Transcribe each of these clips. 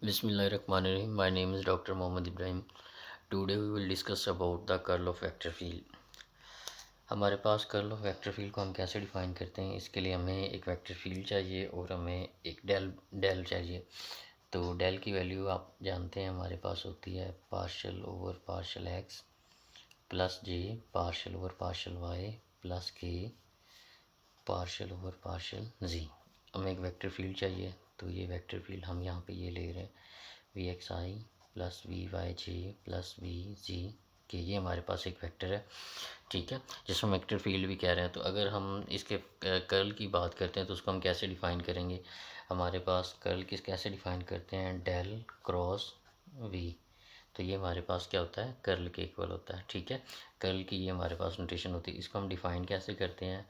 Bismillahirrahmanirrahim. My name is Dr. Mohammad Ibrahim. Today we will discuss about the curl of vector field. हमारे पास curl of vector field को हम कैसे define करते हैं। इसके लिए हमें एक वेक्टर फील्ड चाहिए और हमें एक डेल चाहिए। तो डेल की वैल्यू आप जानते हैं हमारे पास होती है partial over partial x plus j partial over partial y plus k partial over partial z. हमें एक वेक्टर फील्ड चाहिए, तो ये वेक्टर फील्ड हम यहाँ पे ये ले रहे हैं V X I plus V Y J plus V G K. ये हमारे पास एक वेक्टर है, ठीक है, जिसको वेक्टर फील्ड भी कह रहे हैं। तो अगर हम इसके कर्ल की बात करते हैं तो उसको हम कैसे डिफ़ाइन करेंगे। हमारे पास कर्ल किस कैसे डिफ़ाइन करते हैं, डेल क्रॉस वी। तो ये हमारे पास क्या होता है, कर्ल के इक्वल होता है, ठीक है। कर्ल की ये हमारे पास नोटेशन होती है। इसको हम डिफ़ाइन कैसे करते हैं,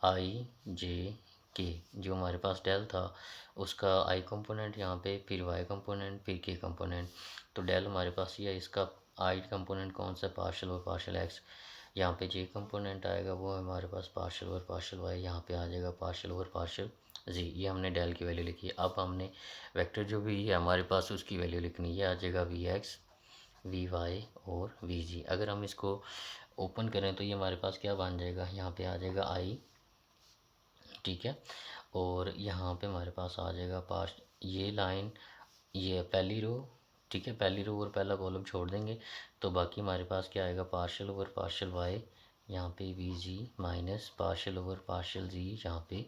आई जे के, जो हमारे पास डेल था उसका आई कंपोनेंट यहाँ पे, फिर वाई कंपोनेंट, फिर के कंपोनेंट। तो डेल हमारे पास ये है, इसका आई कंपोनेंट कौन सा, पार्शियल और पार्शियल एक्स। यहाँ पे जे कंपोनेंट आएगा वो हमारे पास पार्शियल और पार्शियल वाई, यहाँ पे आ जाएगा पार्शियल और पार्शियल जी। ये हमने डेल की वैल्यू लिखी है। अब हमने वेक्टर जो भी है हमारे पास उसकी वैल्यू लिखनी है, आ जाएगा वी एक्स वी वाई और वी जी। अगर हम इसको ओपन करें तो ये हमारे पास क्या बन जाएगा, यहाँ पे आ जाएगा आई, ठीक है। और यहाँ पे हमारे पास आ जाएगा पास ये लाइन, ये पहली रो, ठीक है। पहली रो और पहला कॉलम छोड़ देंगे तो बाकी हमारे पास क्या आएगा, पार्शियल ओवर पार्शियल वाई, यहाँ पे v z minus partial over partial z, यहाँ पे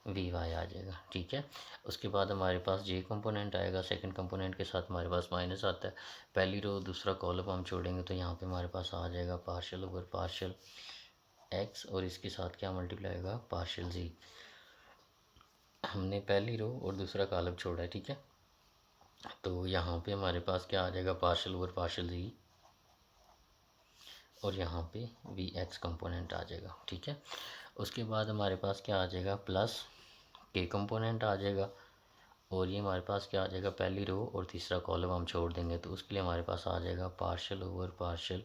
वी वाई आ जाएगा, ठीक है। उसके बाद हमारे पास जे कंपोनेंट आएगा, सेकंड कंपोनेंट के साथ हमारे पास माइनस आता है। पहली रो दूसरा कॉलम हम छोड़ेंगे तो यहाँ पे हमारे पास आ जाएगा पार्शियल ओवर पार्शियल एक्स और इसके साथ क्या मल्टीप्लाई होगा, पार्शियल जी। हमने पहली रो और दूसरा कॉलम छोड़ा है, ठीक है। तो यहाँ पे हमारे पास क्या आ जाएगा, पार्शियल ओवर पार्शियल जी और यहाँ पे वी एक्स कंपोनेंट आ जाएगा, ठीक है। उसके बाद हमारे पास क्या आ जाएगा, प्लस के कंपोनेंट आ जाएगा और ये हमारे पास क्या आ जाएगा, पहली रो और तीसरा कॉलम हम छोड़ देंगे तो उसके लिए हमारे पास आ जाएगा पार्शियल ओवर पार्शियल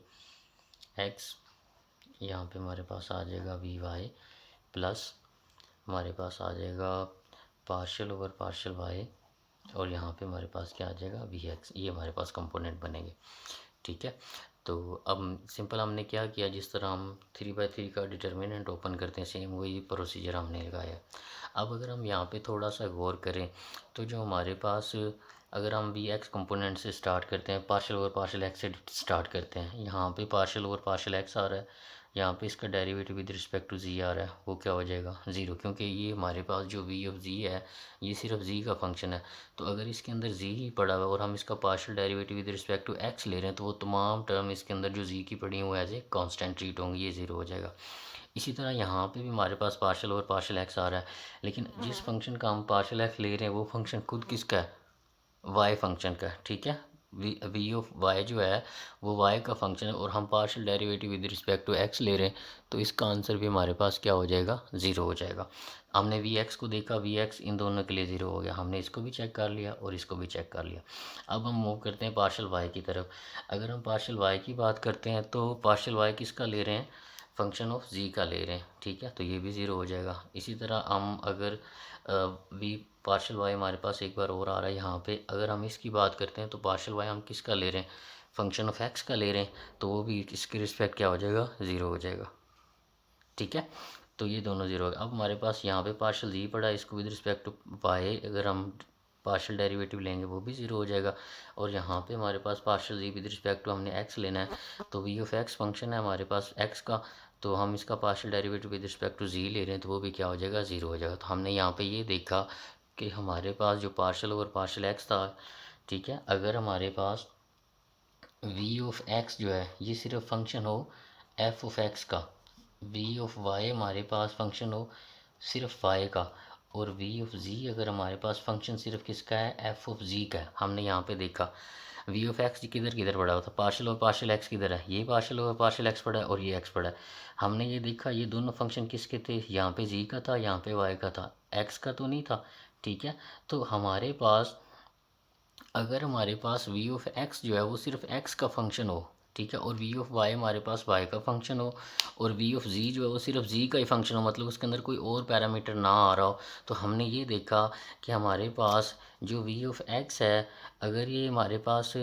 एक्स, यहाँ पे हमारे पास आ जाएगा वी वाई प्लस हमारे पास आ जाएगा पार्शियल ओवर पार्शियल वाई और यहाँ पे हमारे पास क्या आ जाएगा, वी एक्स। ये हमारे पास कंपोनेंट बनेंगे, ठीक है। तो अब सिंपल हमने क्या किया, जिस तरह हम 3/3 का डिटर्मिनेंट ओपन करते हैं सेम वही प्रोसीजर हमने लगाया। अब अगर हम यहाँ पे थोड़ा सा गौर करें तो जो हमारे पास, अगर हम वी एक्स कंपोनेंट से स्टार्ट करते हैं, पार्शियल ओवर पार्शियल एक्स से स्टार्ट करते हैं, यहाँ पे पार्शियल ओवर पार्शियल एक्स आ रहा है, यहाँ पे इसका डेरिवेटिव विद रिस्पेक्ट टू जी आ रहा है, वो क्या हो जाएगा, ज़ीरो, क्योंकि ये हमारे पास जो वी ऑफ जी है ये सिर्फ जी का फंक्शन है। तो अगर इसके अंदर जी ही पड़ा हुआ है और हम इसका partial derivative with respect to X ले रहे हैं तो वो तमाम टर्म इसके अंदर जो जी की पड़ी हुई है एज ए कॉन्स्टेंट ट्रीट होंगी, ये ज़ीरो हो जाएगा। इसी तरह यहाँ पे भी हमारे पास पार्शियल और पार्शियल एक्स आ रहा है, लेकिन जिस फंक्शन का हम पार्शियल एक्स ले रहे हैं वो फंक्शन खुद किसका है, वाई फंक्शन का, ठीक है। वी ऑफ वाई जो है वो वाई का फंक्शन है और हम partial derivative with respect to X ले रहे हैं तो इसका आंसर भी हमारे पास क्या हो जाएगा, ज़ीरो हो जाएगा। हमने वी एक्स को देखा, वी एक्स इन दोनों के लिए ज़ीरो हो गया, हमने इसको भी चेक कर लिया और इसको भी चेक कर लिया। अब हम मूव करते हैं पार्शियल वाई की तरफ। अगर हम पार्शियल वाई की बात करते हैं तो पार्शियल वाई किसका ले रहे हैं, फंक्शन ऑफ जी का ले रहे हैं, ठीक है, तो ये भी ज़ीरो हो जाएगा। इसी तरह हम अगर वी पार्शियल वाई हमारे पास एक बार और आ रहा है यहाँ पे, अगर हम इसकी बात करते हैं तो पार्शियल वाई हम किसका ले रहे हैं, फंक्शन ऑफ एक्स का ले रहे हैं, तो वो भी इसके रिस्पेक्ट क्या हो जाएगा, ज़ीरो हो जाएगा, ठीक है। तो ये दोनों ज़ीरो हो गए। अब हमारे पास यहाँ पे पार्शियल जी पड़ा है, इसको विद रिस्पेक्ट टू वाई अगर हम पार्शियल डेरिवेटिव लेंगे वो भी ज़ीरो हो जाएगा। और यहाँ पे हमारे पास partial z with respect to हमने एक्स लेना है, तो वी ऑफ एक्स फंक्शन है हमारे पास एक्स का, तो हम इसका partial derivative with respect to z ले रहे हैं तो वो भी क्या हो जाएगा, ज़ीरो हो जाएगा। तो हमने यहाँ पे ये देखा कि हमारे पास जो पार्शियल ओवर पार्शियल एक्स था, ठीक है, अगर हमारे पास वी ऑफ एक्स जो है ये सिर्फ फंक्शन हो एफ ऑफ एक्स का, वी ऑफ वाई हमारे पास फंक्शन हो सिर्फ वाई का, और वी ऑफ जी अगर हमारे पास फंक्शन सिर्फ किसका है, एफ ऑफ जी का है। हमने यहाँ पे देखा वी ऑफ एक्स किधर किधर पड़ा हुआ था, पार्शियल और पार्शियल एक्स किधर है, ये पार्शियल और पार्शियल एक्स पड़ा है और ये एक्स पड़ा है। हमने ये देखा ये दोनों फंक्शन किसके थे, यहाँ पे जी का था, यहाँ पे वाई का था, एक्स का तो नहीं था, ठीक है। तो हमारे पास अगर हमारे पास वी ऑफ एक्स जो है वो सिर्फ एक्स का फंक्शन हो, ठीक है, और वी ऑफ वाई हमारे पास वाई का फंक्शन हो, और वी ऑफ जी जो है वो सिर्फ जी का ही फंक्शन हो, मतलब उसके अंदर कोई और पैरामीटर ना आ रहा हो। तो हमने ये देखा कि हमारे पास जो वी ऑफ एक्स है, अगर ये हमारे पास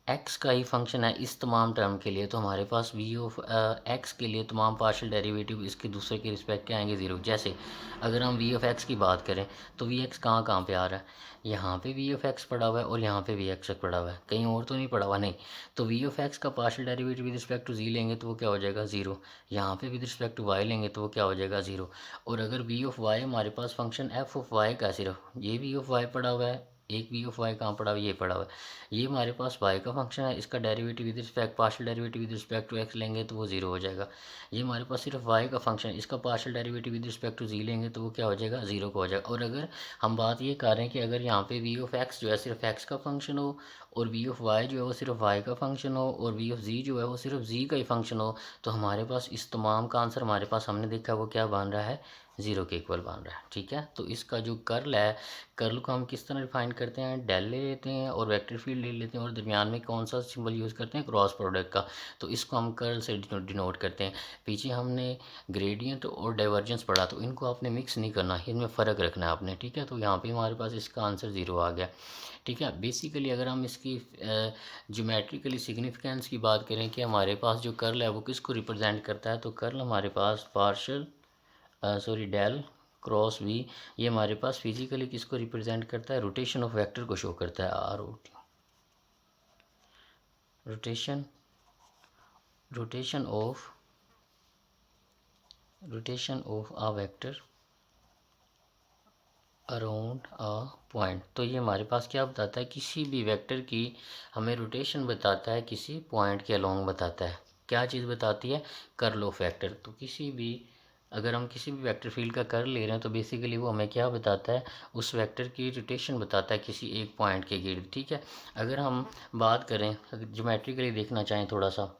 एक्स का ही फंक्शन है इस तमाम टर्म के लिए, तो हमारे पास वी ऑफ एक्स के लिए तमाम पार्शियल डेरिवेटिव इसके दूसरे के रिस्पेक्ट के आएंगे ज़ीरो। जैसे अगर हम वी ऑफ एक्स की बात करें तो वी एक्स कहाँ कहाँ पे आ रहा है, यहाँ पे वी ऑफ एक्स पड़ा हुआ है और यहाँ पे वी एक्स पड़ा हुआ है, कहीं और तो नहीं पड़ा हुआ, नहीं। तो वी ऑफ एक्स का partial derivative with respect to z लेंगे तो वो क्या हो जाएगा ज़ीरो, यहाँ पे विद रिस्पेक्ट टू वाई लेंगे तो वो क्या हो जाएगा ज़ीरो। और अगर वी ऑफ वाई हमारे पास फंक्शन एफ ऑफ वाई का सिर्फ ये वी ऑफ वाई पड़ा हुआ है, एक वी ऑफ वाई कहाँ पड़ा हुआ है, ये पड़ा हुआ है, ये हमारे पास वाई का फंक्शन है, इसका derivative with respect partial derivative with respect to x लेंगे तो वो ज़ीरो हो जाएगा। ये हमारे पास सिर्फ वाई का फंक्शन है, इसका partial derivative with respect to z लेंगे तो वो क्या हो जाएगा, ज़ीरो का हो जाएगा। और अगर हम बात ये कर रहे हैं कि अगर यहाँ पे वी ऑफ एक्स जो है सिर्फ एक्स का फंक्शन हो, और वी ऑफ वाई जो है वो सिर्फ वाई का फंक्शन हो, और वी ऑफ जी जो है वो सिर्फ जी का ही फंक्शन हो, तो हमारे पास इस तमाम का आंसर हमारे पास हमने देखा वो क्या बन रहा है, ज़ीरो के इक्वल बन रहा है। ठीक है, तो इसका जो कर्ल है, कर्ल को हम किस तरह डिफाइन करते हैं, डेल ले लेते हैं और वेक्टर फील्ड ले लेते हैं, और दरमियान में कौन सा सिंबल यूज़ करते हैं, क्रॉस प्रोडक्ट का, तो इसको हम कर्ल से डिनोट करते हैं। पीछे हमने ग्रेडियंट और डाइवर्जेंस पढ़ा, तो इनको आपने मिक्स नहीं करना, इनमें फ़र्क रखना है आपने। ठीक है, तो यहाँ पे हमारे पास इसका आंसर ज़ीरो आ गया। ठीक है, बेसिकली अगर हम इसकी ज्योमेट्रिकली सिग्निफिकेंस की बात करें कि हमारे पास जो कर्ल है वो किसको रिप्रेजेंट करता है, तो कर्ल हमारे पास पार्शियल डेल क्रॉस वी, ये हमारे पास फिजिकली किसको रिप्रेजेंट करता है, रोटेशन ऑफ वेक्टर को शो करता है, R O T, rotation rotation of a vector around a point. तो ये हमारे पास क्या बताता है, किसी भी वेक्टर की हमें रोटेशन बताता है, किसी पॉइंट के अलोंग बताता है। क्या चीज़ बताती है, कर्ल ऑफ वेक्टर। तो किसी भी, अगर हम किसी भी वेक्टर फील्ड का कर्ल ले रहे हैं तो बेसिकली वो हमें क्या बताता है, उस वेक्टर की रोटेशन बताता है किसी एक पॉइंट के गिर्द। ठीक है, अगर हम बात करें, अगर ज्योमेट्रिकली देखना चाहें थोड़ा सा,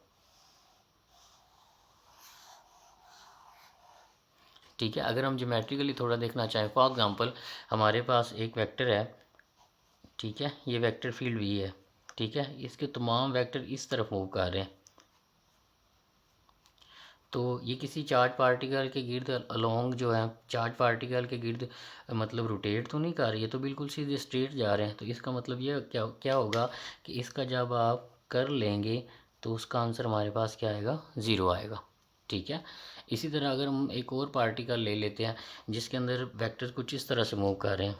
ठीक है, अगर हम ज्योमेट्रिकली थोड़ा देखना चाहें, फॉर एग्जांपल हमारे पास एक वेक्टर है, ठीक है, ये वेक्टर फील्ड वी है, ठीक है, इसके तमाम वेक्टर इस तरफ मूव कर रहे हैं, तो ये किसी चार्ज पार्टिकल के गिर्द अलोंग जो है, चार्ज पार्टिकल के गिर्द मतलब रोटेट तो नहीं कर रही है, तो बिल्कुल सीधे स्ट्रेट जा रहे हैं। तो इसका मतलब ये क्या क्या होगा कि इसका जब आप कर लेंगे तो उसका आंसर हमारे पास क्या आएगा, ज़ीरो आएगा। ठीक है, इसी तरह अगर हम एक और पार्टिकल ले लेते हैं जिसके अंदर वेक्टर कुछ इस तरह से मूव कर रहे हैं,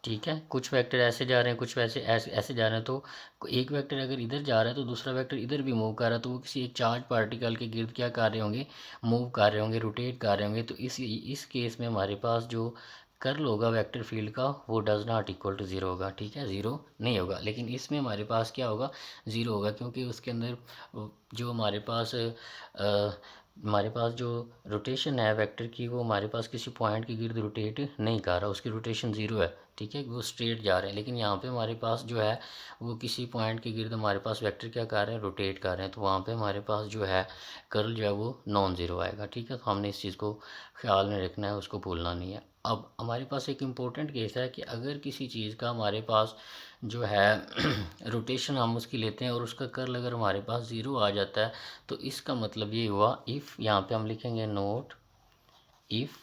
ठीक है, कुछ वेक्टर ऐसे जा रहे हैं, कुछ वैसे ऐसे जा रहे हैं, तो एक वेक्टर अगर इधर जा रहा है तो दूसरा वेक्टर इधर भी मूव कर रहा है, तो वो किसी एक चार्ज पार्टिकल के गिर्द क्या कर रहे होंगे, मूव कर रहे होंगे, रोटेट कर रहे होंगे। तो इस केस में हमारे पास जो कर्ल होगा वेक्टर फील्ड का वो does not equal to zero होगा। ठीक है, ज़ीरो नहीं होगा, लेकिन इसमें हमारे पास क्या होगा, ज़ीरो होगा, क्योंकि उसके अंदर जो हमारे पास जो रोटेशन है वेक्टर की, वो हमारे पास किसी पॉइंट के गिर्द रोटेट नहीं कर रहा, उसकी रोटेशन ज़ीरो है। ठीक है, वो स्ट्रेट जा रहे हैं, लेकिन यहाँ पे हमारे पास जो है वो किसी पॉइंट के गिर्द हमारे पास वेक्टर क्या कर रहे हैं, रोटेट कर रहे हैं, तो वहाँ पे हमारे पास जो है कर्ल जो है वो नॉन ज़ीरो आएगा। ठीक है, तो हमने इस चीज़ को ख्याल में रखना है, उसको भूलना नहीं है। अब हमारे पास एक इम्पोर्टेंट केस है कि अगर किसी चीज़ का हमारे पास जो है रोटेशन हम उसकी लेते हैं और उसका कर्ल अगर हमारे पास ज़ीरो आ जाता है, तो इसका मतलब ये हुआ, इफ़ यहाँ पे हम लिखेंगे note, if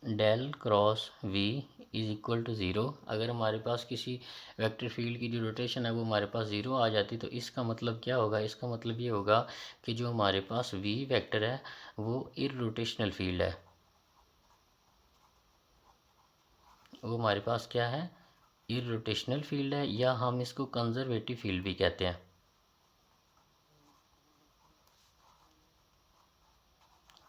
del cross V is equal to zero, अगर हमारे पास किसी वेक्टर फील्ड की जो रोटेशन है वो हमारे पास ज़ीरो आ जाती, तो इसका मतलब क्या होगा, इसका मतलब ये होगा कि जो हमारे पास वी वेक्टर है वो इररोटेशनल फील्ड है, वो हमारे पास क्या है, इररोटेशनल फील्ड है, या हम इसको कंजर्वेटिव फील्ड भी कहते हैं।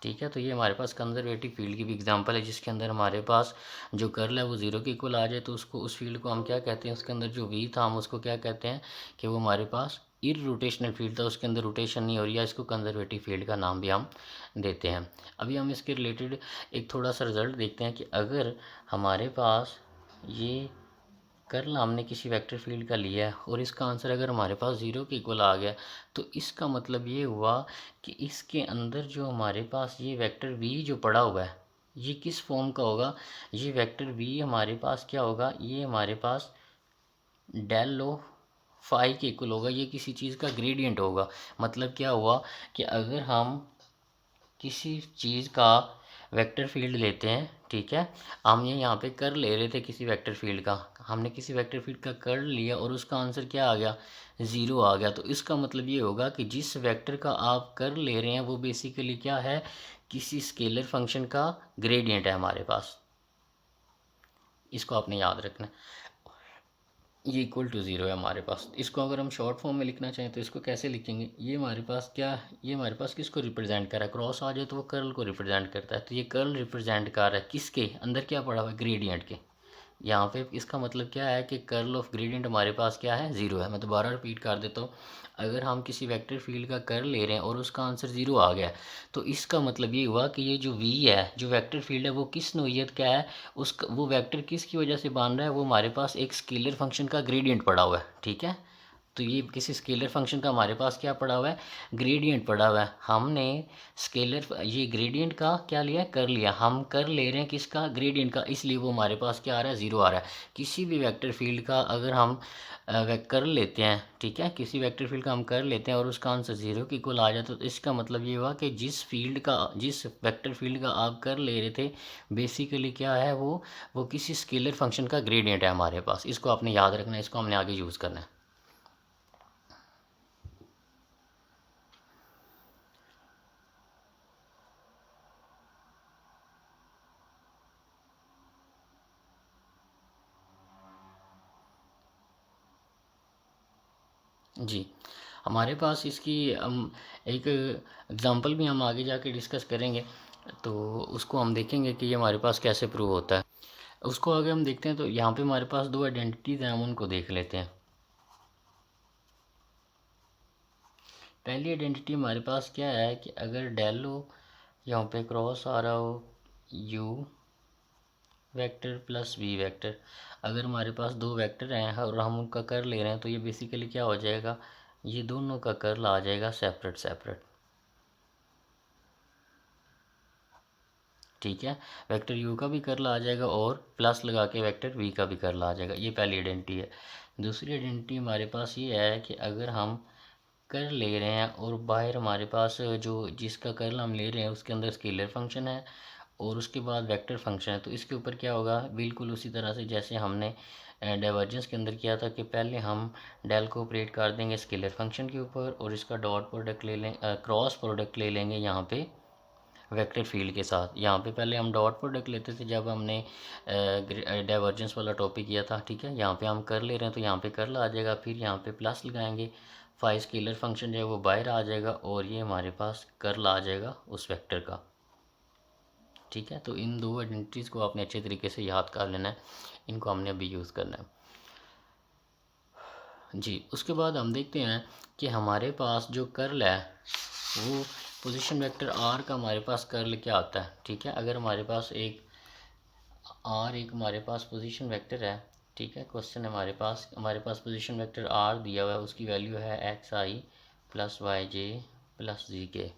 ठीक है, तो ये हमारे पास कंजर्वेटिव फील्ड की भी एग्जांपल है, जिसके अंदर हमारे पास जो कर्ल है वो ज़ीरो के इक्वल आ जाए, तो उसको, उस फील्ड को हम क्या कहते हैं, उसके अंदर जो वी था हम उसको क्या कहते हैं कि वो हमारे पास इररोटेशनल फील्ड था, उसके अंदर रोटेशन नहीं हो रही है, इसको कंजर्वेटिव फील्ड का नाम भी हम देते हैं। अभी हम इसके रिलेटेड एक थोड़ा सा रिजल्ट देखते हैं कि अगर हमारे पास ये कर्ल हमने किसी वेक्टर फील्ड का लिया है और इसका आंसर अगर हमारे पास ज़ीरो के इक्वल आ गया, तो इसका मतलब ये हुआ कि इसके अंदर जो हमारे पास ये वेक्टर वी जो पड़ा हुआ है, ये किस फॉर्म का होगा, ये वेक्टर वी हमारे पास क्या होगा, ये हमारे पास डेल ऑफ फाई के इक्वल होगा, ये किसी चीज़ का ग्रेडियंट होगा। मतलब क्या हुआ कि अगर हम किसी चीज़ का वेक्टर फील्ड लेते हैं, ठीक है, हम ये यहाँ पे कर ले रहे थे किसी वेक्टर फील्ड का, हमने किसी वेक्टर फील्ड का कर लिया और उसका आंसर क्या आ गया, ज़ीरो आ गया। तो इसका मतलब ये होगा कि जिस वेक्टर का आप कर ले रहे हैं वो बेसिकली क्या है, किसी स्केलर फंक्शन का ग्रेडियंट है हमारे पास। इसको आपने याद रखना है, ये इक्वल टू ज़ीरो है हमारे पास। इसको अगर हम शॉर्ट फॉर्म में लिखना चाहें तो इसको कैसे लिखेंगे, ये हमारे पास क्या है, ये हमारे पास किसको रिप्रेजेंट कर रहा है, क्रॉस आ जाए तो वो कर्ल को रिप्रेजेंट करता है। तो ये कर्ल रिप्रेजेंट कर रहा है किसके अंदर, क्या पड़ा हुआ है, ग्रेडियंट के। यहाँ पे इसका मतलब क्या है कि कर्ल ऑफ ग्रेडियंट हमारे पास क्या है, ज़ीरो है। मैं दोबारा रिपीट कर देता हूँ, अगर हम किसी वेक्टर फील्ड का कर्ल ले रहे हैं और उसका आंसर ज़ीरो आ गया, तो इसका मतलब ये हुआ कि ये जो वी है, जो वेक्टर फील्ड है, वो किस नोयत क्या है, उस वो वेक्टर किसकी वजह से बन रहा है, वो हमारे पास एक स्केलर फंक्शन का ग्रेडियंट पड़ा हुआ है, ठीक है। तो ये किसी स्केलर फंक्शन का हमारे पास क्या पड़ा हुआ है, ग्रेडियंट पड़ा हुआ है। हमने स्केलर ये ग्रेडियंट का क्या लिया, कर लिया, हम कर ले रहे हैं किसका, ग्रेडियंट का, इसलिए वो हमारे पास क्या आ रहा है, ज़ीरो आ रहा है। किसी भी वेक्टर फील्ड का अगर हम कर लेते हैं, ठीक है, किसी वेक्टर फील्ड का हम कर लेते हैं और उसका आंसर ज़ीरो की इक्वल आ जाता है, तो इसका मतलब ये हुआ कि जिस वेक्टर फील्ड का आप कर ले रहे थे, बेसिकली क्या है वो किसी स्केलर फंक्शन का ग्रेडियंट है हमारे पास। इसको आपने याद रखना है, इसको हमने आगे यूज़ करना है। जी, हमारे पास इसकी हम एक एग्ज़ाम्पल भी हम आगे जाके डिस्कस करेंगे, तो उसको हम देखेंगे कि ये हमारे पास कैसे प्रूव होता है। उसको आगे हम देखते हैं, तो यहाँ पे हमारे पास दो आइडेंटिटीज़ हैं, हम उनको देख लेते हैं। पहली आइडेंटिटी हमारे पास क्या है कि अगर डेल हो, यहाँ पे क्रॉस आ रहा हो U vector plus V vector, अगर हमारे पास दो वेक्टर हैं और हम उनका कर ले रहे हैं, तो ये बेसिकली क्या हो जाएगा, ये दोनों का कर्ल आ जाएगा सेपरेट सेपरेट, ठीक है। वेक्टर यू का भी कर्ल आ जाएगा और प्लस लगा के वेक्टर वी का भी कर्ल आ जाएगा। ये पहली आइडेंटिटी है। दूसरी आइडेंटिटी हमारे पास ये है कि अगर हम कर ले रहे हैं और बाहर हमारे पास जो जिसका कर्ल हम ले रहे हैं उसके अंदर स्केलर फंक्शन है और उसके बाद वेक्टर फंक्शन है, तो इसके ऊपर क्या होगा, बिल्कुल उसी तरह से जैसे हमने डाइवर्जेंस के अंदर किया था कि पहले हम डेल को ऑपरेट कर देंगे स्केलर फंक्शन के ऊपर और इसका डॉट प्रोडक्ट ले लें, क्रॉस प्रोडक्ट ले लेंगे यहाँ पे वेक्टर फील्ड के साथ। यहाँ पे पहले हम डॉट प्रोडक्ट लेते थे जब हमने डाइवर्जेंस वाला टॉपिक किया था, ठीक है। यहाँ पे हम कर ले रहे हैं तो यहाँ पे कर्ल आ जाएगा, फिर यहाँ पे प्लस लगाएंगे, फाई स्केलर फंक्शन जो है वो बाहर आ जाएगा और ये हमारे पास कर्ल आ जाएगा उस वेक्टर का, ठीक है। तो इन दो आइडेंटिटीज़ को आपने अच्छे तरीके से याद कर लेना है, इनको हमने अभी यूज़ करना है। जी, उसके बाद हम देखते हैं कि हमारे पास जो कर्ल है वो पोजीशन वेक्टर आर का हमारे पास कर्ल क्या आता है, ठीक है। अगर हमारे पास एक आर एक हमारे पास पोजीशन वेक्टर है, ठीक है, क्वेश्चन है हमारे पास पोजीशन वेक्टर आर दिया हुआ है, उसकी वैल्यू है x I plus Y J plus जी के,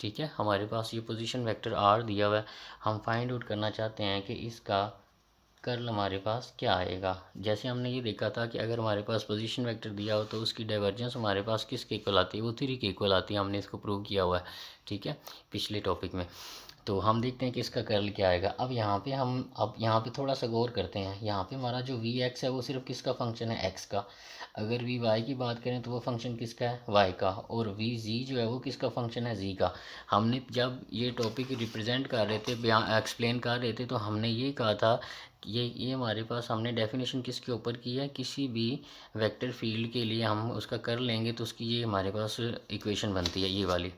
ठीक है। हमारे पास ये पोजीशन वेक्टर आर दिया हुआ है, हम फाइंड आउट करना चाहते हैं कि इसका कर्ल हमारे पास क्या आएगा। जैसे हमने ये देखा था कि अगर हमारे पास पोजीशन वेक्टर दिया हो तो उसकी डाइवर्जेंस हमारे पास किसके इक्वल आती है, वो थ्री के इक्वल आती है, हमने इसको प्रूव किया हुआ है, ठीक है, पिछले टॉपिक में। तो हम देखते हैं कि इसका कर्ल क्या आएगा। अब यहाँ पे थोड़ा सा गौर करते हैं, यहाँ पे हमारा जो वी एक्स है वो सिर्फ किसका फंक्शन है, एक्स का। अगर वी वाई की बात करें तो वो फंक्शन किसका है, वाई का। और वी जी जो है वो किसका फंक्शन है, जी का। हमने जब ये टॉपिक रिप्रेजेंट कर रहे थे, बयान एक्सप्लेन कर रहे थे, तो हमने ये कहा था कि ये हमारे पास हमने डेफिनेशन किसके ऊपर की है, किसी भी वेक्टर फील्ड के लिए हम उसका कर लेंगे तो उसकी ये हमारे पास इक्वेशन बनती है, ये वाली,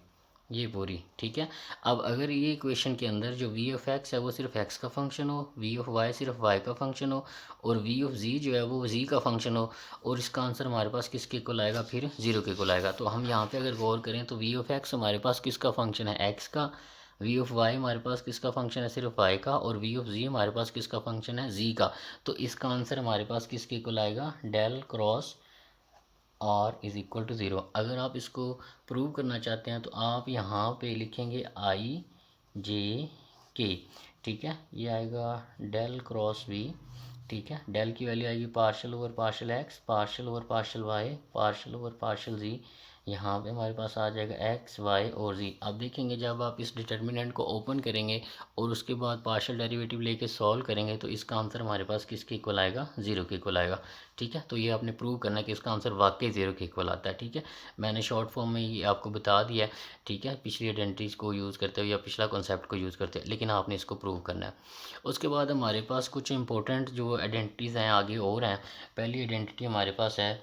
ये पूरी, ठीक है। अब अगर ये इक्वेशन के अंदर जो वी ऑफ एक्स है वो सिर्फ एक्स का फंक्शन हो, वी ऑफ वाई सिर्फ वाई का फंक्शन हो और वी ऑफ जी जो है वो जी का फंक्शन हो, और इसका आंसर हमारे पास किसके इक्वल आएगा, फिर जीरो के इक्वल आएगा। तो हम यहाँ पे अगर गौर करें तो वी ऑफ एक्स हमारे पास किसका फंक्शन है, एक्स का। वी ऑफ वाई हमारे पास किसका फंक्शन है, सिर्फ वाई का। और वी ऑफ जी हमारे पास किसका फंक्शन है, जी का। तो इसका आंसर हमारे पास किसके इक्वल आएगा, del cross R is equal to zero. अगर आप इसको प्रूव करना चाहते हैं तो आप यहाँ पे लिखेंगे आई जे के, ठीक है। ये आएगा डेल क्रॉस वी, ठीक है। डेल की वैल्यू आएगी partial over partial x, partial over partial y, partial over partial z. यहाँ पे हमारे पास आ जाएगा एक्स वाई और जी। अब देखेंगे जब आप इस डिटर्मिनेंट को ओपन करेंगे और उसके बाद पार्शियल डेरिवेटिव लेके सॉल्व करेंगे तो इसका आंसर हमारे पास किसके इक्वल आएगा, ज़ीरो के इक्वल आएगा, ठीक है। तो ये आपने प्रूव करना है कि इसका आंसर वाकई ज़ीरो के इक्वल आता है, ठीक है। मैंने शॉर्ट फॉर्म में ये आपको बता दिया है, ठीक है, पिछली आइडेंटिटीज को यूज़ करते हुए या पिछला कॉन्सेप्ट को यूज़ करते हैं, लेकिन आपने इसको प्रूव करना है। उसके बाद हमारे पास कुछ इंपॉर्टेंट जो आइडेंटिटीज़ हैं आगे और हैं। पहली आइडेंटिटी हमारे पास है,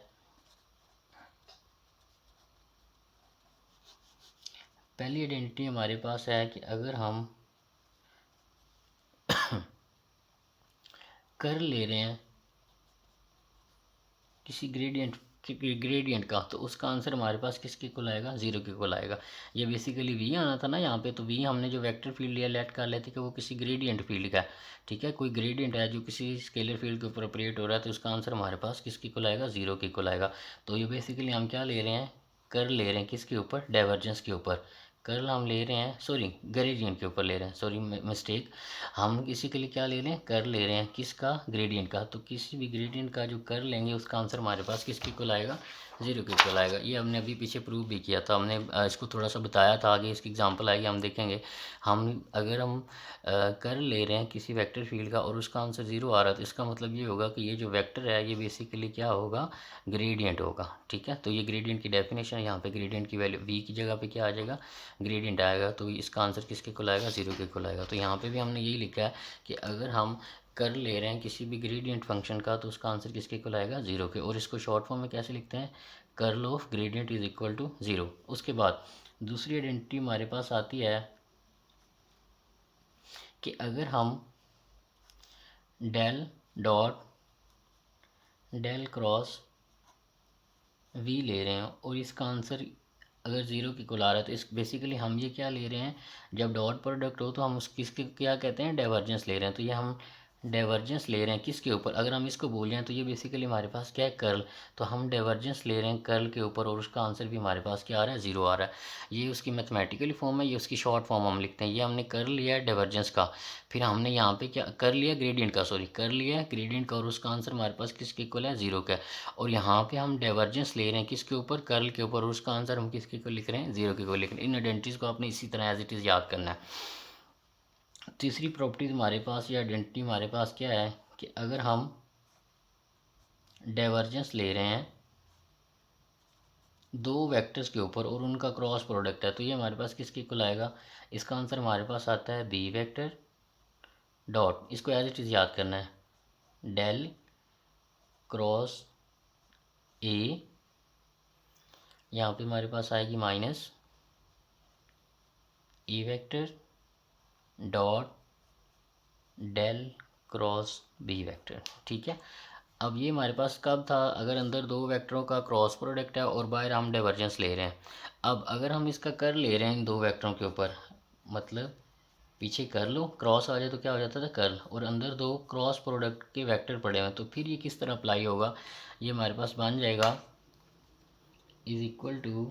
पहली आइडेंटिटी हमारे पास है कि अगर हम कर ले रहे हैं किसी ग्रेडियंट का, तो उसका आंसर हमारे पास किसके इक्वल आएगा, ज़ीरो के इक्वल आएगा। ये बेसिकली वी आना था ना यहाँ पे, तो वी हमने जो वेक्टर फील्ड लिया लेट कर लेते कि वो किसी ग्रेडियंट फील्ड का है, ठीक है। कोई ग्रेडियंट है जो किसी स्केलर फील्ड के ऊपर ऑपरेट हो रहा है, तो उसका आंसर हमारे पास किसके इक्वल आएगा, ज़ीरो के इक्वल आएगा। तो ये बेसिकली हम क्या ले रहे हैं, कर ले रहे हैं किसके ऊपर, डाइवर्जेंस के ऊपर। कर्ल हम ले रहे हैं, सॉरी ग्रेडियंट के ऊपर ले रहे हैं, सॉरी मिस्टेक। हम किसी के लिए क्या ले रहे हैं, कर ले रहे हैं किसका, ग्रेडियंट का। तो किसी भी ग्रेडियंट का जो कर लेंगे उसका आंसर हमारे पास किसके इक्वल आएगा, ज़ीरो के इक्वल आएगा। ये हमने अभी पीछे प्रूव भी किया था, हमने इसको थोड़ा सा बताया था, आगे इसकी एग्जांपल आएगी हम देखेंगे। अगर हम कर ले रहे हैं किसी वेक्टर फील्ड का और उसका आंसर ज़ीरो आ रहा है, तो इसका मतलब ये होगा कि ये जो वेक्टर है ये बेसिकली क्या होगा, ग्रेडियंट होगा, ठीक है। तो ये ग्रेडियंट की डेफिनेशन है, यहाँ पे ग्रेडियंट की वैल्यू वी की जगह पे क्या आ जाएगा, ग्रेडियंट आएगा। तो इसका आंसर किसके इक्वल आएगा, ज़ीरो के इक्वल आएगा। तो यहाँ पे भी हमने यही लिखा है कि अगर हम कर ले रहे हैं किसी भी ग्रेडियंट फंक्शन का, तो उसका आंसर किसके इक्वल आएगा, ज़ीरो के। और इसको शॉर्ट फॉर्म में कैसे लिखते हैं, curl of gradient is equal to zero. उसके बाद दूसरी आइडेंटिटी हमारे पास आती है कि अगर हम del dot del cross V ले रहे हैं और इसका आंसर अगर ज़ीरो की इक्वल आ रहा है, तो इस बेसिकली हम ये क्या ले रहे हैं, जब डॉट प्रोडक्ट हो तो हम उस किसके क्या कहते हैं, डाइवर्जेंस ले रहे हैं। तो ये हम डाइवर्जेंस ले रहे हैं किसके ऊपर, अगर हम इसको बोल रहे हैं तो ये बेसिकली हमारे पास क्या है, कर्ल। तो हम डाइवर्जेंस ले रहे हैं कर्ल के ऊपर और उसका आंसर भी हमारे पास क्या आ रहा है, ज़ीरो आ रहा है। ये उसकी मैथमेटिकली फॉर्म है, ये उसकी शॉर्ट फॉर्म हम लिखते हैं। ये हमने कर लिया है डाइवर्जेंस का, फिर हमने यहाँ पे क्या कर लिया, ग्रेडियंट का, सॉरी कर लिया है ग्रेडियंट का, और उसका आंसर हमारे पास किसके इक्वल है, ज़ीरो का। और यहाँ पे हम डाइवर्जेंस ले रहे हैं किसके ऊपर, कर्ल के ऊपर, और उसका आंसर हम किसके इक्वल लिख रहे हैं, ज़ीरो के इक्वल लिख रहे हैं। इन आइडेंटिटीज़ को आपने इसी तरह एज इट इज़ याद करना है। तीसरी प्रॉपर्टी हमारे पास या आइडेंटिटी हमारे पास क्या है कि अगर हम डाइवर्जेंस ले रहे हैं दो वेक्टर्स के ऊपर और उनका क्रॉस प्रोडक्ट है, तो ये हमारे पास किसके इक्वल आएगा, इसका आंसर हमारे पास आता है बी वेक्टर डॉट, इसको एज इट इज़ याद करना है, डेल क्रॉस ए, यहाँ पे हमारे पास आएगी minus E vector dot del cross B vector, ठीक है। अब ये हमारे पास कब था, अगर अंदर दो वेक्टरों का क्रॉस प्रोडक्ट है और बाहर हम डाइवर्जेंस ले रहे हैं। अब अगर हम इसका कर ले रहे हैं इन दो वेक्टरों के ऊपर, मतलब पीछे कर लो क्रॉस आ जाए तो क्या हो जाता था कर्ल, और अंदर दो क्रॉस प्रोडक्ट के वेक्टर पड़े हुए हैं, तो फिर ये किस तरह अप्लाई होगा, ये हमारे पास बन जाएगा is equal to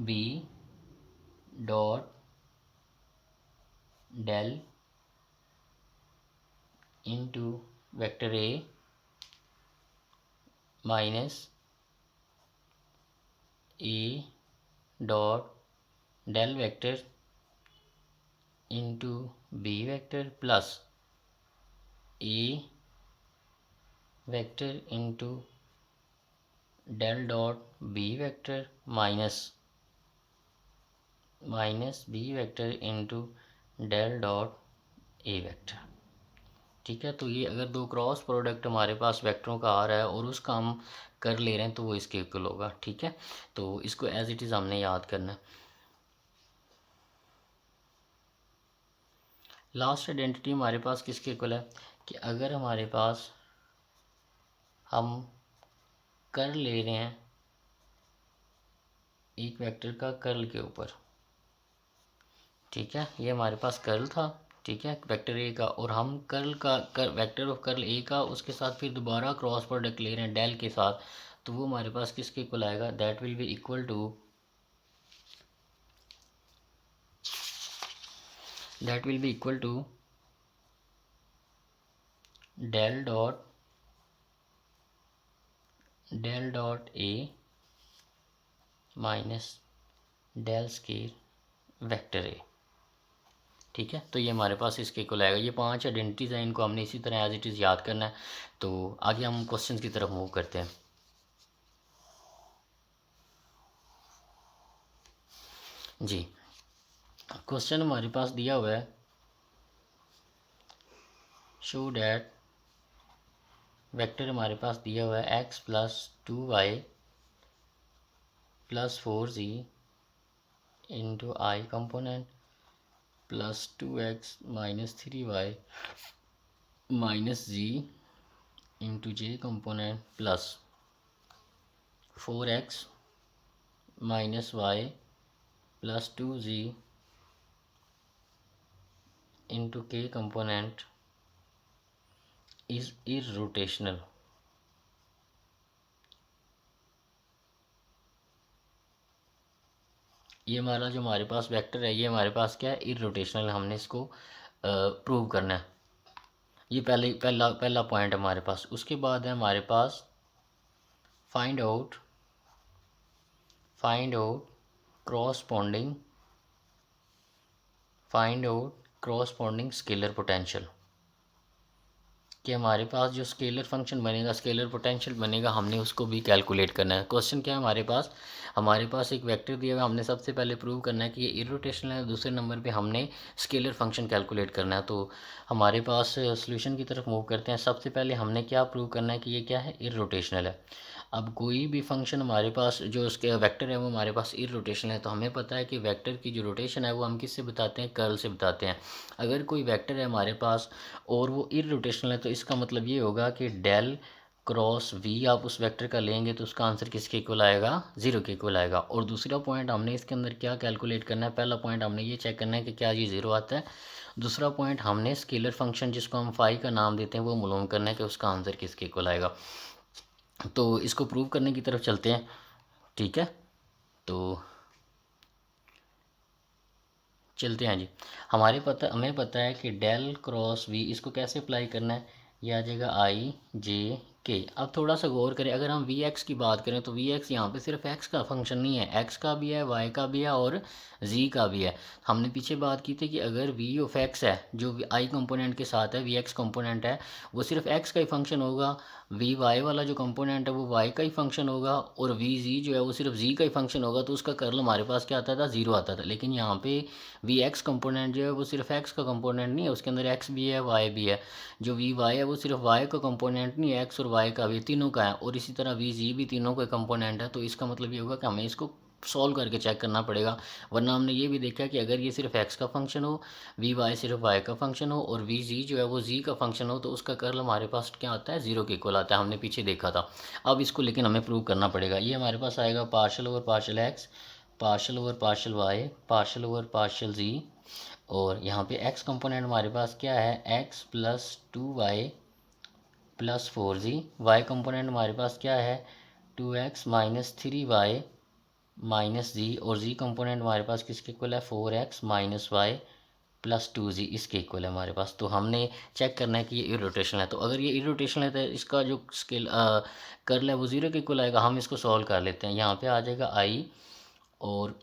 B dot del into vector A minus A dot del vector into B vector plus A vector into del dot B vector minus B vector into del dot A vector, ठीक है। तो ये अगर दो cross product हमारे पास वेक्टरों का आ रहा है और उसका हम कर ले रहे हैं तो वो इसके इक्वल होगा, ठीक है। तो इसको एज इट इज़ हमने याद करना है। लास्ट आइडेंटिटी हमारे पास किसके इक्वल है कि अगर हमारे पास हम कर ले रहे हैं एक वेक्टर का कर्ल के ऊपर, ठीक है, ये हमारे पास कर्ल था, ठीक है, वेक्टर ए का, और हम कर्ल का वेक्टर ऑफ कर्ल ए का उसके साथ फिर दोबारा क्रॉस प्रोडक्ट ले रहे हैं डेल के साथ, तो वो हमारे पास किसके इक्वल आएगा, that will be equal to that will be equal to del dot A minus del square vector A. ठीक है, तो ये हमारे पास इसके इक्वल आएगा। ये 5 आइडेंटिटीज़ हैं, इनको हमने इसी तरह एज इट इज़ याद करना है। तो आगे हम क्वेश्चन की तरफ मूव करते हैं। जी, क्वेश्चन हमारे पास दिया हुआ है, शो डैट वेक्टर हमारे पास दिया हुआ है x plus 2y plus 4z into i component plus 2x minus 3y minus z into j component plus 4x minus y plus 2z into k component is irrotational. ये हमारा जो हमारे पास vector है, ये हमारे पास क्या है, इररोटेशनल। हमने इसको प्रूव करना है। ये पहला पॉइंट है हमारे पास। उसके बाद है हमारे पास find out corresponding scalar potential. कि हमारे पास जो स्केलर फंक्शन बनेगा, स्केलर पोटेंशियल बनेगा, हमने उसको भी कैलकुलेट करना है। क्वेश्चन क्या है हमारे पास एक वेक्टर दिया हुआ है। हमने सबसे पहले प्रूव करना है कि ये इररोटेशनल है। दूसरे नंबर पे हमने स्केलर फंक्शन कैलकुलेट करना है। तो हमारे पास सोल्यूशन की तरफ मूव करते हैं। सबसे पहले हमने क्या प्रूव करना है कि ये क्या है, इररोटेशनल है। अब कोई भी फंक्शन हमारे पास जो उसके वेक्टर है वो हमारे पास इररोटेशनल है, तो हमें पता है कि वेक्टर की जो रोटेशन है वो हम किससे बताते हैं, कर्ल से बताते हैं। अगर कोई वेक्टर है हमारे पास और वो इररोटेशनल है, तो इसका मतलब ये होगा कि डेल क्रॉस वी आप उस वेक्टर का लेंगे तो उसका आंसर किसके इक्वल आएगा, ज़ीरो के इक्वल आएगा। और दूसरा पॉइंट हमने इसके अंदर क्या कैलकुलेट करना है, पहला पॉइंट हमने ये चेक करना है कि क्या ये ज़ीरो आता है। दूसरा पॉइंट हमने स्केलर फंक्शन जिसको हम फाई का नाम देते हैं वो मालूम करना है कि उसका आंसर किसके इक्वल आएगा। तो इसको प्रूव करने की तरफ चलते हैं। ठीक है, तो चलते हैं जी। हमें पता है कि डेल क्रॉस वी, इसको कैसे अप्लाई करना है, ये आ जाएगा आई जे के। अब थोड़ा सा गौर करें, अगर हम वी एक्स की बात करें तो वी एक्स यहाँ पे सिर्फ एक्स का फंक्शन नहीं है, एक्स का भी है, वाई का भी है और जी का भी है। हमने पीछे बात की थी कि अगर वी ऑफ एक्स है जो आई कंपोनेंट के साथ है, वी एक्स कंपोनेंट है, वो सिर्फ एक्स का ही फंक्शन होगा। वी वाई वाला जो कंपोनेंट है वो वाई का ही फंक्शन होगा और वी जी जो है वो सिर्फ जी का ही फंक्शन होगा। तो उसका कर्ल हमारे पास क्या आता था, ज़ीरो आता था। लेकिन यहाँ पे वी एक्स कंपोनेंट जो है वो सिर्फ एक्स का कंपोनेंट नहीं है, उसके अंदर एक्स भी है, वाई भी है। जो वी वाई है वो सिर्फ वाई का कंपोनेंट नहीं है, एक्स और वाई का भी, तीनों का है। और इसी तरह वी जी भी तीनों का कंपोनेंट है। तो इसका मतलब ये होगा कि हमें इसको सॉल्व करके चेक करना पड़ेगा। वरना हमने ये भी देखा कि अगर ये सिर्फ एक्स का फंक्शन हो, वी वाई सिर्फ वाई का फंक्शन हो और वी जी जो है वो जी का फंक्शन हो, तो उसका कर्ल हमारे पास क्या आता है, ज़ीरो के इक्वल आता है। हमने पीछे देखा था। अब इसको लेकिन हमें प्रूव करना पड़ेगा। ये हमारे पास आएगा partial over partial x, partial over partial y, partial over partial z. और यहाँ पे x कंपोनेंट हमारे पास क्या है, x plus 2y plus 4z। y component हमारे पास क्या है, 2x minus 3y minus z। और z कंपोनेंट हमारे पास किसके इक्वल है, 4x minus y plus 2z, इसके इक्वल है हमारे पास। तो हमने चेक करना है कि ये इररोटेशनल है। तो अगर ये इररोटेशनल है तो इसका जो स्केल कर्ल है वो ज़ीरो के इक्वल आएगा। हम इसको सॉल्व कर लेते हैं। यहाँ पे आ जाएगा i। और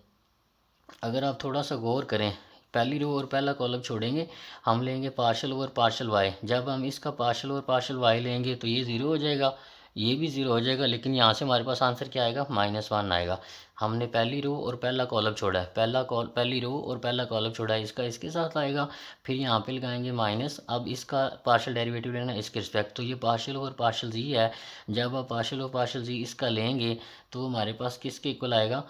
अगर आप थोड़ा सा गौर करें, पहली रो और पहला कॉलम छोड़ेंगे, हम लेंगे पार्शल ओवर पार्शल वाई। जब हम इसका पार्शल ओवर पार्शल वाई लेंगे तो ये ज़ीरो हो जाएगा, ये भी ज़ीरो हो जाएगा। लेकिन यहाँ से हमारे पास आंसर क्या आएगा, -1 आएगा। हमने पहली रो और पहला कॉलम छोड़ा है, पहली रो और पहला कॉलम छोड़ा है, इसका इसके साथ आएगा। फिर यहाँ पे लगाएंगे माइनस। अब इसका पार्शल डेरिवेटिव लेना इसके रिस्पेक्ट, तो ये पार्शल ओवर पार्शल जी है। जब आप पार्शल ओवर पार्शल जी इसका लेंगे तो हमारे पास किसके इक्वल आएगा,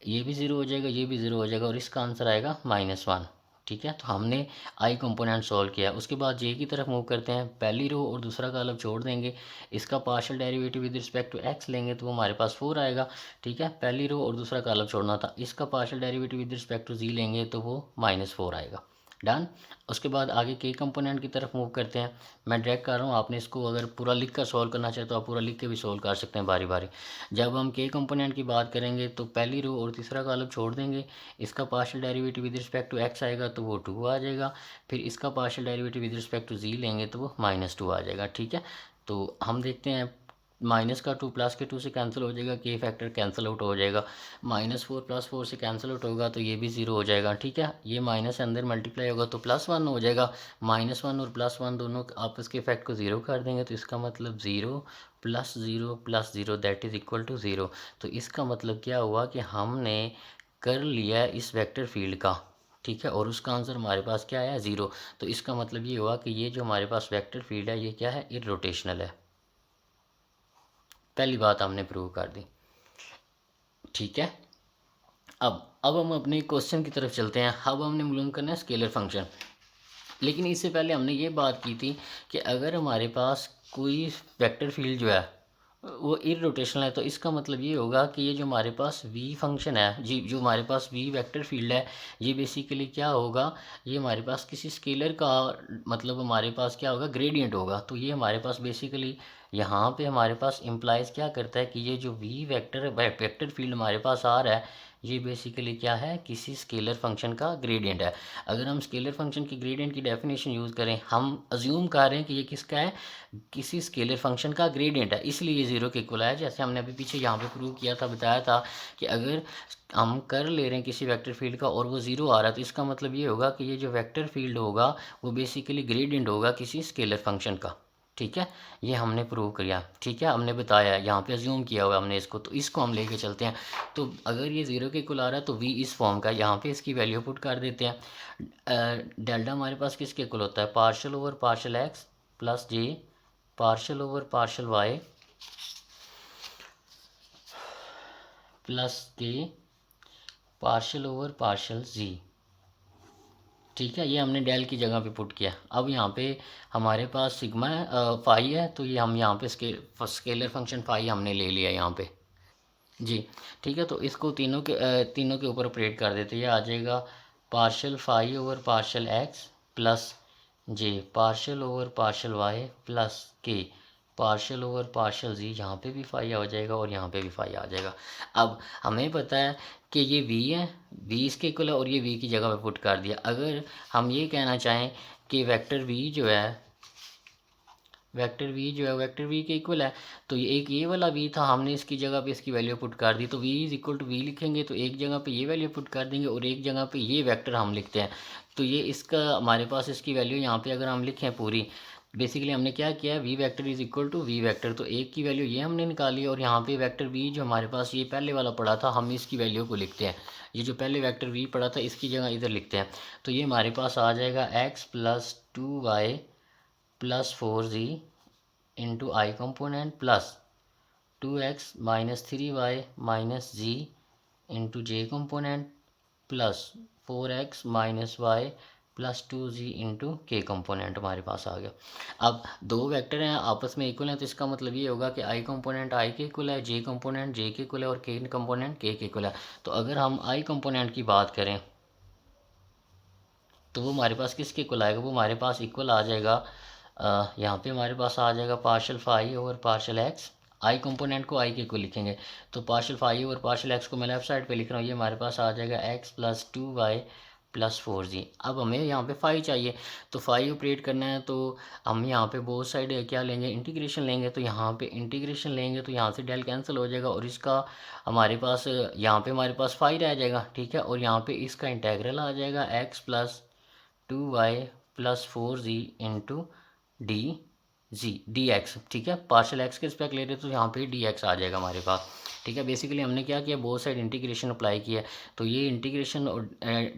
ये भी ज़ीरो हो जाएगा, ये भी ज़ीरो हो जाएगा और इसका आंसर आएगा -1। ठीक है, तो हमने आई कंपोनेंट सॉल्व किया। उसके बाद जे की तरफ मूव करते हैं। पहली रो और दूसरा कॉलम छोड़ देंगे, इसका partial derivative with respect to x लेंगे तो वो हमारे पास 4 आएगा। ठीक है, पहली रो और दूसरा कॉलम छोड़ना था। इसका partial derivative with respect to z लेंगे तो वो -4 आएगा। डन। उसके बाद आगे के कंपोनेंट की तरफ मूव करते हैं। मैं ड्रैग कर रहा हूँ, आपने इसको अगर पूरा लिख कर सॉल्व करना चाहे तो आप पूरा लिख के भी सॉल्व कर सकते हैं बारी बारी। जब हम के कंपोनेंट की बात करेंगे तो पहली रो और तीसरा कॉलम छोड़ देंगे। इसका partial derivative with respect to x आएगा तो वो 2 आ जाएगा। फिर इसका partial derivative with respect to z लेंगे तो वो -2 आ जाएगा। ठीक है, तो हम देखते हैं माइनस का 2 प्लस के 2 से कैंसिल हो जाएगा, के फैक्टर कैंसिल आउट हो जाएगा। -4 + 4 से कैंसिल आउट होगा तो ये भी 0 हो जाएगा। ठीक है, ये माइनस अंदर मल्टीप्लाई होगा तो +1 हो जाएगा। -1 और +1 दोनों आपस के इफेक्ट को 0 कर देंगे तो इसका मतलब 0 + 0 + 0 दैट इज़ इक्वल टू 0। तो इसका मतलब क्या हुआ कि हमने कर लिया इस वेक्टर फील्ड का। ठीक है, और उसका आंसर हमारे पास क्या है 0। तो इसका मतलब ये हुआ कि ये जो हमारे पास वेक्टर फील्ड है ये क्या है, इर्रोटेशनल है। पहली बात हमने प्रूव कर दी। ठीक है, अब हम अपने क्वेश्चन की तरफ चलते हैं। अब हमने मालूम करना है स्केलर फंक्शन। लेकिन इससे पहले हमने ये बात की थी कि अगर हमारे पास कोई वेक्टर फील्ड जो है वो इररोटेशनल है तो इसका मतलब ये होगा कि ये जो हमारे पास v फंक्शन है जी, जो हमारे पास v वेक्टर फील्ड है, ये बेसिकली क्या होगा, ये हमारे पास किसी स्केलर का मतलब हमारे पास क्या होगा, ग्रेडियंट होगा। तो ये हमारे पास बेसिकली यहाँ पे हमारे पास इम्प्लाइज क्या करता है कि ये जो v वेक्टर फील्ड हमारे पास आ रहा है ये बेसिकली क्या है, किसी स्केलर फंक्शन का ग्रेडियंट है। अगर हम स्केलर फंक्शन की ग्रेडियंट की डेफिनेशन यूज़ करें, हम अज्यूम कर रहे हैं कि ये किसका है, किसी स्केलर फंक्शन का ग्रेडियंट है, इसलिए ये 0 के इक्वल है। जैसे हमने अभी पीछे यहाँ पे प्रूव किया था, बताया था कि अगर हम कर ले रहे हैं किसी वेक्टर फील्ड का और वो 0 आ रहा है तो इसका मतलब ये होगा कि ये जो वेक्टर फील्ड होगा वो बेसिकली ग्रेडियंट होगा किसी स्केलर फंक्शन का। ठीक है, ये हमने प्रूव किया। ठीक है, हमने बताया यहाँ पे अज्यूम किया हुआ हमने इसको, तो इसको हम लेके चलते हैं। तो अगर ये 0 के इक्वल आ रहा है तो v इस फॉर्म का, यहाँ पे इसकी वैल्यू पुट कर देते हैं। डेल्टा हमारे पास किसके इक्वल होता है, partial over partial x plus j partial over partial y plus k partial over partial z. ठीक है, ये हमने डेल की जगह पे पुट किया। अब यहाँ पे हमारे पास सिग्मा है, फाई है, तो ये हम यहाँ पे स्केलर फंक्शन फाई हमने ले लिया यहाँ पे जी। ठीक है, तो इसको तीनों के ऊपर ऑपरेट कर देते हैं। ये आ जाएगा partial phi over partial x plus j partial over partial y plus k partial over partial z. यहाँ पे भी फाई आ जाएगा और यहाँ पे भी फाई आ जाएगा। अब हमें पता है कि ये v है, v इसके इक्वल है और ये v की जगह पे पुट कर दिया। अगर हम ये कहना चाहें कि वेक्टर v जो है वेक्टर v के इक्वल है, तो ये वाला v था, हमने इसकी जगह पे इसकी वैल्यू पुट कर दी। तो v is equal to v लिखेंगे तो एक जगह पे ये वैल्यू पुट कर देंगे और एक जगह पे ये वेक्टर हम लिखते हैं। तो ये इसका हमारे पास इसकी वैल्यू यहाँ पे अगर हम लिखें पूरी, बेसिकली हमने क्या किया, v vector is equal to v vector, तो एक की वैल्यू ये हमने निकाली और यहाँ पे वेक्टर v जो हमारे पास ये पहले वाला पड़ा था हम इसकी वैल्यू को लिखते हैं। ये जो पहले वेक्टर v पड़ा था इसकी जगह इधर लिखते हैं। तो ये हमारे पास आ जाएगा x plus 2y plus 4z into i component plus 2x minus 3y minus z into j component plus 4x minus y plus 2z into k component हमारे पास आ गया। अब दो वेक्टर हैं आपस में इक्वल हैं तो इसका मतलब ये होगा कि आई कंपोनेंट आई के इक्वल है, जे कंपोनेंट जे के इक्वल है और के कंपोनेंट के इक्वल है। तो अगर हम आई कंपोनेंट की बात करें तो वो हमारे पास किसके इक्वल आएगा, वो हमारे पास इक्वल आ जाएगा, यहाँ पे हमारे पास आ जाएगा partial phi over partial x. I component को आई के इक्वल लिखेंगे तो partial phi over partial x को मैं लेफ्ट साइड पे लिख रहा हूँ, ये हमारे पास आ जाएगा x plus 2y plus 4z। अब हमें यहाँ पे फाई चाहिए तो फाई ऑपरेट करना है तो हम यहाँ पे बोथ साइड क्या लेंगे, इंटीग्रेशन लेंगे। तो यहाँ पे इंटीग्रेशन लेंगे तो यहाँ से डेल कैंसिल हो जाएगा और इसका हमारे पास यहाँ पे हमारे पास फाई रह जाएगा। ठीक है, और यहाँ पे इसका इंटेग्रल आ जाएगा x plus 2y plus 4z into D x. ठीक है, पार्शियल एक्स के रिस्पेक्ट ले रहे तो यहाँ पे डी एक्स आ जाएगा हमारे पास। ठीक है, बेसिकली हमने क्या किया, बोथ साइड इंटीग्रेशन अप्लाई किया। तो ये इंटीग्रेशन और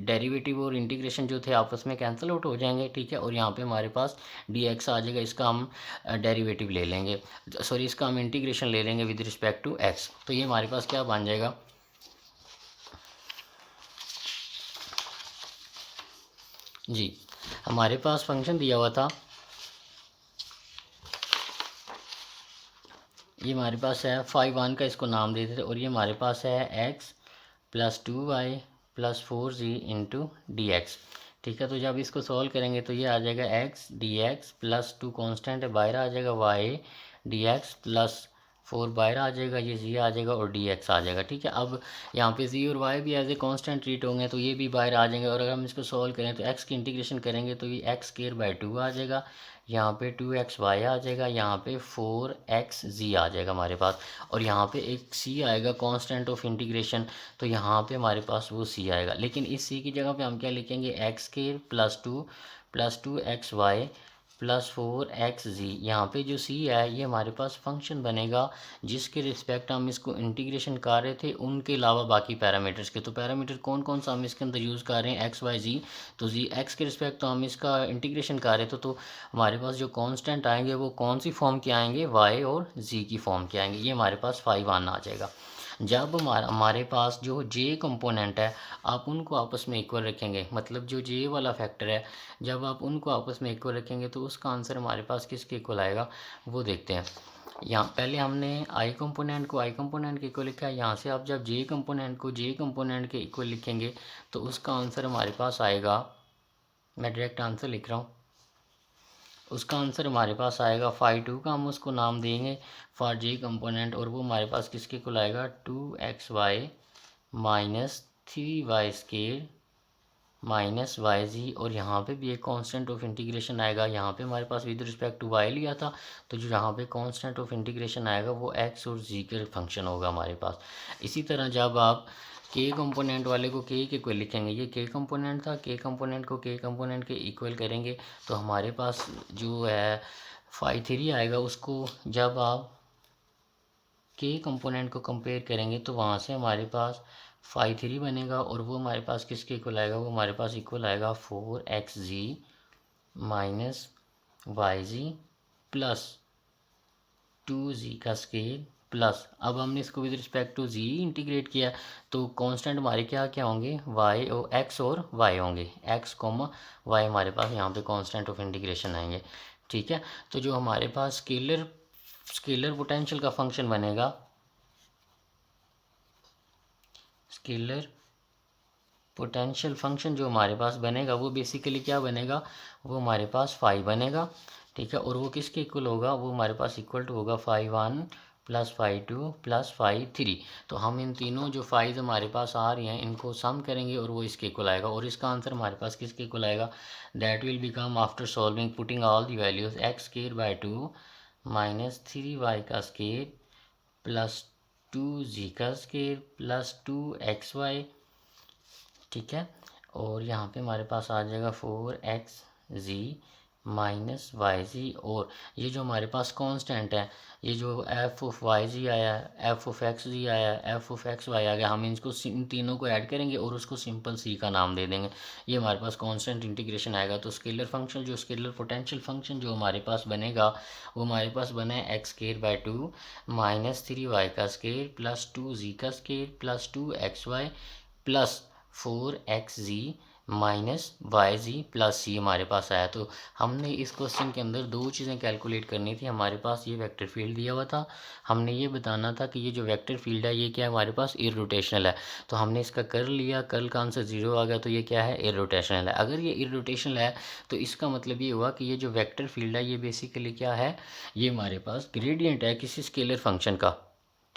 डेरिवेटिव और इंटीग्रेशन जो थे आपस में कैंसिल आउट हो जाएंगे। ठीक है, और यहाँ पे हमारे पास डी एक्स आ जाएगा, इसका हम डेरिवेटिव ले लेंगे, सॉरी इसका हम इंटीग्रेशन ले लेंगे विद रिस्पेक्ट टू एक्स। तो ये हमारे पास क्या बन जाएगा, जी हमारे पास फंक्शन दिया हुआ था, ये हमारे पास है फाई वन का, इसको नाम दे देते और ये हमारे पास है x plus 2y plus 4z into D x. ठीक है। तो जब इसको सॉल्व करेंगे तो ये आ जाएगा x D x plus 2 constant है, बाहर आ जाएगा वाई डी एक्स प्लस 4 बाहर आ जाएगा, ये जी आ जाएगा और डी एक्स आ जाएगा। ठीक है, अब यहाँ पे जी और वाई भी एज ए कॉन्स्टेंट ट्रीट होंगे तो ये भी बाहर आ जाएंगे, और अगर हम इसको सॉल्व करें तो एक्स की इंटीग्रेशन करेंगे तो ये एक्स स्क्वायर बाई 2 आ जाएगा, यहाँ पे 2 एक्स वाई आ जाएगा, यहाँ पे 4 एक्स जी आ जाएगा हमारे पास, और यहाँ पे एक सी आएगा कांस्टेंट ऑफ इंटीग्रेशन, तो यहाँ पे हमारे पास वो सी आएगा। लेकिन इस सी की जगह पे हम क्या लिखेंगे, x square plus two x y plus 4 x z. यहाँ पे जो सी है ये हमारे पास फंक्शन बनेगा जिसके रिस्पेक्ट हम इसको इंटीग्रेशन कर रहे थे, उनके अलावा बाकी पैरामीटर्स के। तो पैरामीटर कौन कौन सा हम इसके अंदर यूज़ कर रहे हैं, एक्स वाई जी। तो जी एक्स के रिस्पेक्ट तो हम इसका इंटीग्रेशन कर रहे थे, तो हमारे पास जो कांस्टेंट आएंगे वो कौन सी फॉर्म के आएंगे, वाई और जी की फॉर्म के आएंगे। ये हमारे पास 5 आ जाएगा। जब हमारे पास जो जे कंपोनेंट है आप उनको आपस में इक्वल रखेंगे, मतलब जो जे वाला फैक्टर है जब आप उनको आपस में इक्वल रखेंगे तो उसका आंसर हमारे पास किसके इक्वल आएगा वो देखते हैं। यहाँ पहले हमने आई कंपोनेंट को आई कंपोनेंट के इक्वल लिखा है, यहाँ से आप जब जे कंपोनेंट को जे कंपोनेंट के इक्वल लिखेंगे तो उसका आंसर हमारे पास आएगा, मैं डायरेक्ट आंसर लिख रहा हूँ, उसका आंसर हमारे पास आएगा 5 का हम उसको नाम देंगे फॉर जे कंपोनेंट, और वो हमारे पास किसके इक्वल आएगा 2 x y minus 3 y square minus y z, और यहाँ पे भी एक कांस्टेंट ऑफ इंटीग्रेशन आएगा। यहाँ पे हमारे पास विद रिस्पेक्ट टू वाई लिया था, तो जो यहाँ पे कांस्टेंट ऑफ इंटीग्रेशन आएगा वो एक्स और जी के फंक्शन होगा हमारे पास। इसी तरह जब आप के कंपोनेंट वाले को के इक्वल लिखेंगे, ये के कंपोनेंट था, के कंपोनेंट को के कंपोनेंट के इक्वल करेंगे तो हमारे पास जो है 5 3 आएगा। उसको जब आप के कंपोनेंट को कंपेयर करेंगे तो वहाँ से हमारे पास 5 3 बनेगा, और वो हमारे पास किसके इक्वल आएगा, वो हमारे पास इक्वल आएगा 4 x z minus y z plus 2 z का स्केल प्लस, अब हमने इसको with respect to z integrate किया तो कांस्टेंट हमारे क्या क्या होंगे, वाई और एक्स और वाई होंगे, एक्स कॉमा वाई हमारे पास यहाँ पे कांस्टेंट ऑफ इंटीग्रेशन आएंगे। ठीक है, तो जो हमारे पास स्केलर पोटेंशियल का फंक्शन बनेगा, स्केलर पोटेंशियल फंक्शन जो हमारे पास बनेगा वो बेसिकली क्या बनेगा, वो हमारे पास 5 बनेगा। ठीक है, और वो किसके इक्वल होगा, वो हमारे पास इक्वल टू होगा 5 1 प्लस 5 2 प्लस 5 3। तो हम इन तीनों जो 5 हमारे पास आ रही हैं इनको सम करेंगे और वो इसके इक्वल आएगा, और इसका आंसर हमारे पास किसके इक्वल आएगा, that will become after solving putting all the values x square by 2 minus 3 y का स्क्वायर प्लस 2 जी का स्क्वायर प्लस 2 एक्स वाई। ठीक है, और यहाँ पे हमारे पास आ जाएगा 4 x z minus y z, और ये जो हमारे पास कांस्टेंट है, ये जो एफ ऑफ वाई जी आया, एफ ऑफ एक्स जी आया, एफ ऑफ एक्स वाई आ गया, हम इनको इन तीनों को ऐड करेंगे और उसको सिंपल सी का नाम दे देंगे। ये हमारे पास कांस्टेंट इंटीग्रेशन आएगा। तो स्केलर फंक्शन जो स्केलर पोटेंशियल फंक्शन जो हमारे पास बनेगा वो हमारे पास बना है x square by 2 minus 3 y का स्क्वायर प्लस 2 जी का square plus 2 x y plus 4 x z minus y z plus c हमारे पास आया। तो हमने इस क्वेश्चन के अंदर दो चीज़ें कैलकुलेट करनी थी। हमारे पास ये वेक्टर फील्ड दिया हुआ था, हमने ये बताना था कि ये जो वेक्टर फील्ड है ये क्या है, हमारे पास इररोटेशनल है। तो हमने इसका कर्ल लिया, कर्ल का आंसर 0 आ गया, तो ये क्या है, इररोटेशनल है। अगर ये इररोटेशनल है तो इसका मतलब ये हुआ कि ये जो वेक्टर फील्ड है ये बेसिकली क्या है, ये हमारे पास ग्रेडियंट है किसी स्केलर फंक्शन का।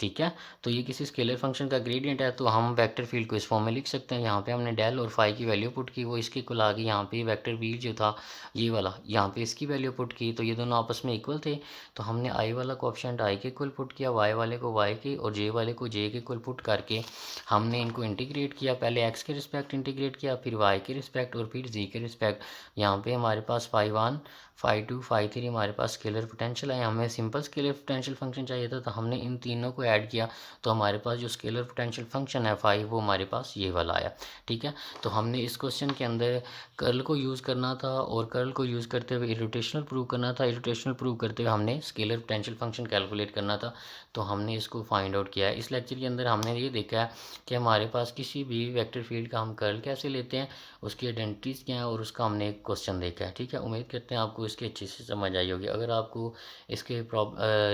ठीक है, तो ये किसी स्केलर फंक्शन का ग्रेडियंट है, तो हम वेक्टर फील्ड को इस फॉर्म में लिख सकते हैं। यहाँ पे हमने डेल और फाई की वैल्यू पुट की, वो इसके इक्वल आ गई। यहाँ पे वेक्टर फील्ड जो था ये वाला, यहाँ पे इसकी वैल्यू पुट की, तो ये दोनों आपस में इक्वल थे, तो हमने आई वाला कोएफिशिएंट आई के इक्वल पुट किया, वाई वाले को वाई के और जे वाले को जे के इक्वल पुट करके हमने इनको इंटीग्रेट किया। पहले एक्स के रिस्पेक्ट इंटीग्रेट किया, फिर वाई के रिस्पेक्ट और फिर जी के रिस्पेक्ट। यहाँ पे हमारे पास 5 1 5 2 5 3 हमारे पास स्केलर पोटेंशियल है। हमें सिंपल स्केलर पोटेंशियल फंक्शन चाहिए था, तो हमने इन तीनों को ऐड किया, तो हमारे पास जो स्केलर पोटेंशियल फंक्शन है 5 वो हमारे पास ये वाला आया। ठीक है, तो हमने इस क्वेश्चन के अंदर कर्ल को यूज़ करना था, और कर्ल को यूज़ करते हुए इरोटेशनल प्रूव करना था, इरोटेशनल प्रूव करते हुए हमने स्केलर पोटेंशियल फंक्शन कैलकुलेट करना था। तो हमने इसको फाइंड आउट किया है। इस लेक्चर के अंदर हमने ये देखा है कि हमारे पास किसी भी वेक्टर फील्ड का हम कर्ल कैसे लेते हैं, उसकी आइडेंटिटीज़ क्या है, और उसका हमने एक क्वेश्चन देखा है। ठीक है, उम्मीद करते हैं आपको इसकी अच्छे से समझ आई होगी। अगर आपको इसके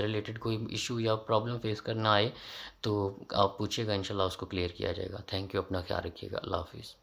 रिलेटेड कोई इशू या प्रॉब्लम फेस करना आए तो आप पूछिएगा, इंशाल्लाह उसको क्लियर किया जाएगा। थैंक यू, अपना ख्याल रखिएगा, अल्लाह हाफिज़।